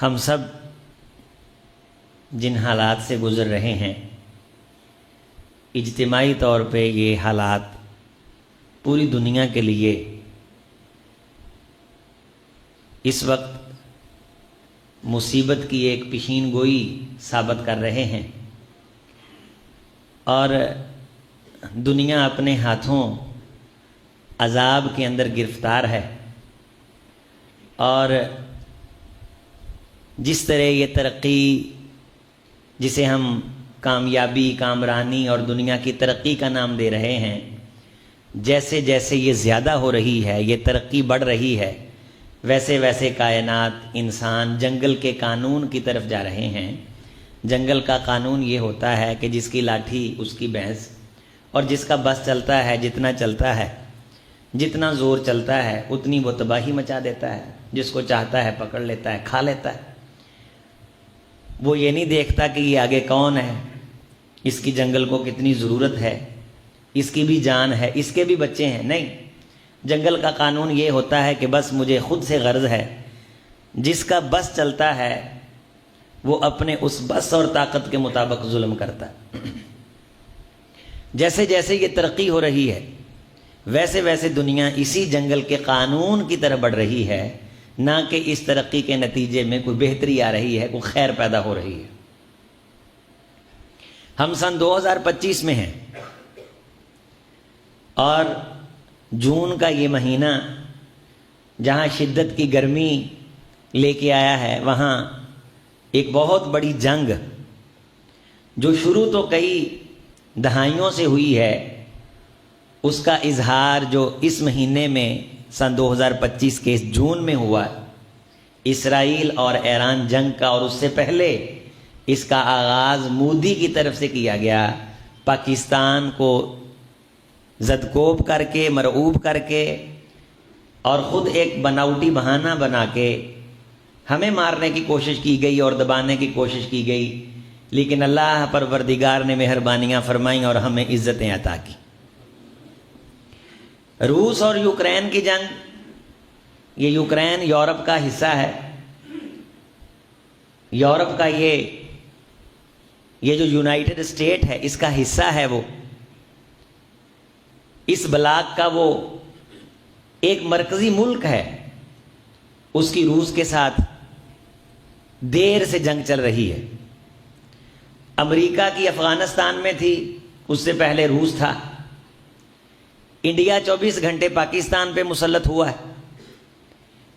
ہم سب جن حالات سے گزر رہے ہیں، اجتماعی طور پہ یہ حالات پوری دنیا کے لیے اس وقت مصیبت کی ایک پیشین گوئی ثابت کر رہے ہیں، اور دنیا اپنے ہاتھوں عذاب کے اندر گرفتار ہے۔ اور جس طرح یہ ترقی جسے ہم کامیابی، کامرانی اور دنیا کی ترقی کا نام دے رہے ہیں، جیسے جیسے یہ زیادہ ہو رہی ہے، یہ ترقی بڑھ رہی ہے، ویسے ویسے کائنات، انسان جنگل کے قانون کی طرف جا رہے ہیں۔ جنگل کا قانون یہ ہوتا ہے کہ جس کی لاٹھی اس کی بھینس، اور جس کا بس چلتا ہے، جتنا چلتا ہے، جتنا زور چلتا ہے اتنی وہ تباہی مچا دیتا ہے، جس کو چاہتا ہے پکڑ لیتا ہے، کھا لیتا ہے۔ وہ یہ نہیں دیکھتا کہ یہ آگے کون ہے، اس کی جنگل کو کتنی ضرورت ہے، اس کی بھی جان ہے، اس کے بھی بچے ہیں۔ نہیں، جنگل کا قانون یہ ہوتا ہے کہ بس مجھے خود سے غرض ہے۔ جس کا بس چلتا ہے وہ اپنے اس بس اور طاقت کے مطابق ظلم کرتا ہے۔ جیسے جیسے یہ ترقی ہو رہی ہے، ویسے ویسے دنیا اسی جنگل کے قانون کی طرف بڑھ رہی ہے، نہ کہ اس ترقی کے نتیجے میں کوئی بہتری آ رہی ہے، کوئی خیر پیدا ہو رہی ہے۔ ہم سن 2025 میں ہیں، اور جون کا یہ مہینہ جہاں شدت کی گرمی لے کے آیا ہے، وہاں ایک بہت بڑی جنگ جو شروع تو کئی دہائیوں سے ہوئی ہے، اس کا اظہار جو اس مہینے میں سن 2025 کے اس جون میں ہوا، اسرائیل اور ایران جنگ کا، اور اس سے پہلے اس کا آغاز مودی کی طرف سے کیا گیا، پاکستان کو زدکوب کر کے، مرعوب کر کے، اور خود ایک بناوٹی بہانہ بنا کے ہمیں مارنے کی کوشش کی گئی اور دبانے کی کوشش کی گئی، لیکن اللہ پروردگار نے مہربانیاں فرمائیں اور ہمیں عزتیں عطا کی۔ روس اور یوکرین کی جنگ، یہ یوکرین یورپ کا حصہ ہے، یورپ کا یہ جو یونائٹڈ اسٹیٹ ہے اس کا حصہ ہے، وہ اس بلاک کا وہ ایک مرکزی ملک ہے۔ اس کی روس کے ساتھ دیر سے جنگ چل رہی ہے۔ امریکہ کی افغانستان میں تھی، اس سے پہلے روس تھا۔ انڈیا 24 گھنٹے پاکستان پہ مسلط ہوا ہے،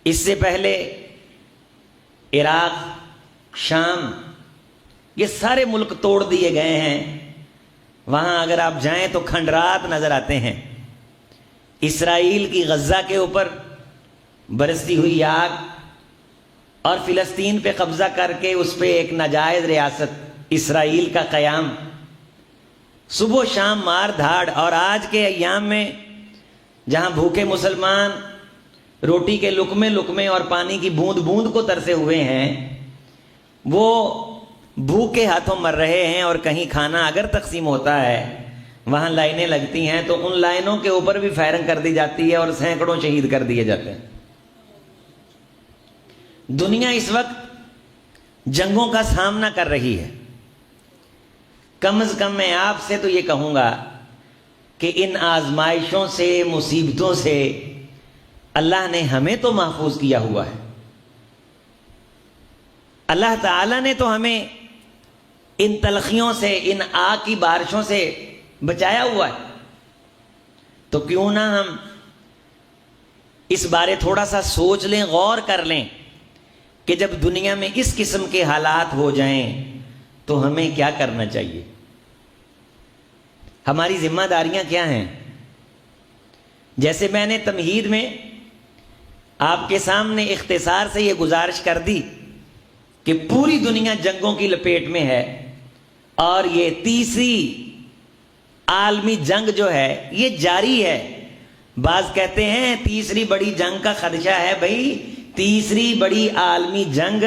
اس سے پہلے عراق، شام، یہ سارے ملک توڑ دیے گئے ہیں۔ وہاں اگر آپ جائیں تو کھنڈرات نظر آتے ہیں۔ اسرائیل کی غزہ کے اوپر برستی ہوئی آگ، اور فلسطین پہ قبضہ کر کے اس پہ ایک ناجائز ریاست اسرائیل کا قیام، صبح و شام مار دھاڑ۔ اور آج کے ایام میں جہاں بھوکے مسلمان روٹی کے لقمے لقمے اور پانی کی بوند بوند کو ترسے ہوئے ہیں، وہ بھوک کے ہاتھوں مر رہے ہیں، اور کہیں کھانا اگر تقسیم ہوتا ہے وہاں لائنیں لگتی ہیں تو ان لائنوں کے اوپر بھی فائرنگ کر دی جاتی ہے اور سینکڑوں شہید کر دیے جاتے ہیں۔ دنیا اس وقت جنگوں کا سامنا کر رہی ہے۔ کم از کم میں آپ سے تو یہ کہوں گا کہ ان آزمائشوں سے، مصیبتوں سے اللہ نے ہمیں تو محفوظ کیا ہوا ہے۔ اللہ تعالیٰ نے تو ہمیں ان تلخیوں سے، ان آگ کی بارشوں سے بچایا ہوا ہے۔ تو کیوں نہ ہم اس بارے تھوڑا سا سوچ لیں، غور کر لیں کہ جب دنیا میں اس قسم کے حالات ہو جائیں تو ہمیں کیا کرنا چاہیے، ہماری ذمہ داریاں کیا ہیں۔ جیسے میں نے تمہید میں آپ کے سامنے اختصار سے یہ گزارش کر دی کہ پوری دنیا جنگوں کی لپیٹ میں ہے، اور یہ تیسری عالمی جنگ جو ہے یہ جاری ہے۔ بعض کہتے ہیں تیسری بڑی جنگ کا خدشہ ہے۔ بھائی تیسری بڑی عالمی جنگ،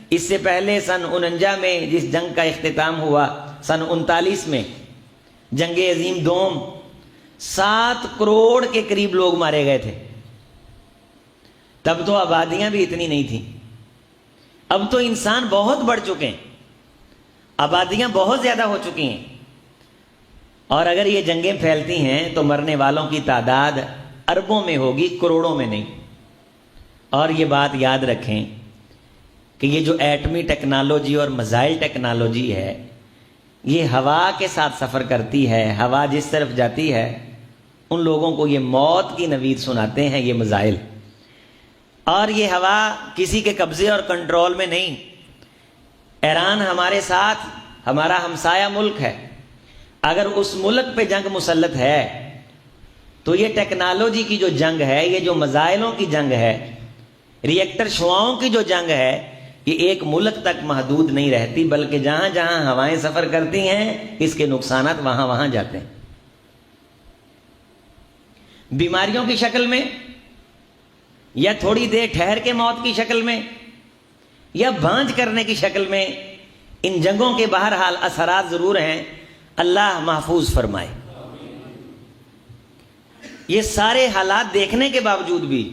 اس سے پہلے سن 49 میں جس جنگ کا اختتام ہوا، سن 39 میں جنگ عظیم دوم، 7 کروڑ کے قریب لوگ مارے گئے تھے۔ تب تو آبادیاں بھی اتنی نہیں تھیں۔ اب تو انسان بہت بڑھ چکے ہیں، آبادیاں بہت زیادہ ہو چکی ہیں، اور اگر یہ جنگیں پھیلتی ہیں تو مرنے والوں کی تعداد اربوں میں ہوگی، کروڑوں میں نہیں۔ اور یہ بات یاد رکھیں کہ یہ جو ایٹمی ٹیکنالوجی اور میزائل ٹیکنالوجی ہے، یہ ہوا کے ساتھ سفر کرتی ہے، ہوا جس طرف جاتی ہے ان لوگوں کو یہ موت کی نوید سناتے ہیں یہ میزائل۔ اور یہ ہوا کسی کے قبضے اور کنٹرول میں نہیں۔ ایران ہمارے ساتھ ہمارا ہمسایہ ملک ہے، اگر اس ملک پہ جنگ مسلط ہے تو یہ ٹیکنالوجی کی جو جنگ ہے، یہ جو میزائلوں کی جنگ ہے، ری ایکٹر شعاؤں کی جو جنگ ہے، یہ ایک ملک تک محدود نہیں رہتی، بلکہ جہاں جہاں ہوائیں سفر کرتی ہیں اس کے نقصانات وہاں وہاں جاتے ہیں، بیماریوں کی شکل میں، یا تھوڑی دیر ٹھہر کے موت کی شکل میں، یا بھانج کرنے کی شکل میں۔ ان جنگوں کے بہرحال اثرات ضرور ہیں، اللہ محفوظ فرمائے۔ یہ سارے حالات دیکھنے کے باوجود بھی،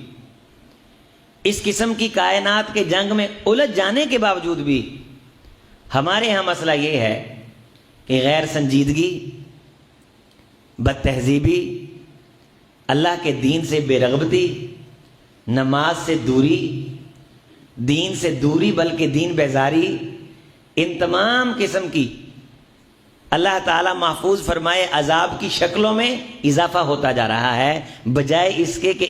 اس قسم کی کائنات کے جنگ میں الجھ جانے کے باوجود بھی، ہمارے ہاں مسئلہ یہ ہے کہ غیر سنجیدگی، بد تہذیبی، اللہ کے دین سے بے رغبتی، نماز سے دوری، دین سے دوری بلکہ دین بیزاری، ان تمام قسم کی اللہ تعالیٰ محفوظ فرمائے عذاب کی شکلوں میں اضافہ ہوتا جا رہا ہے، بجائے اس کے کہ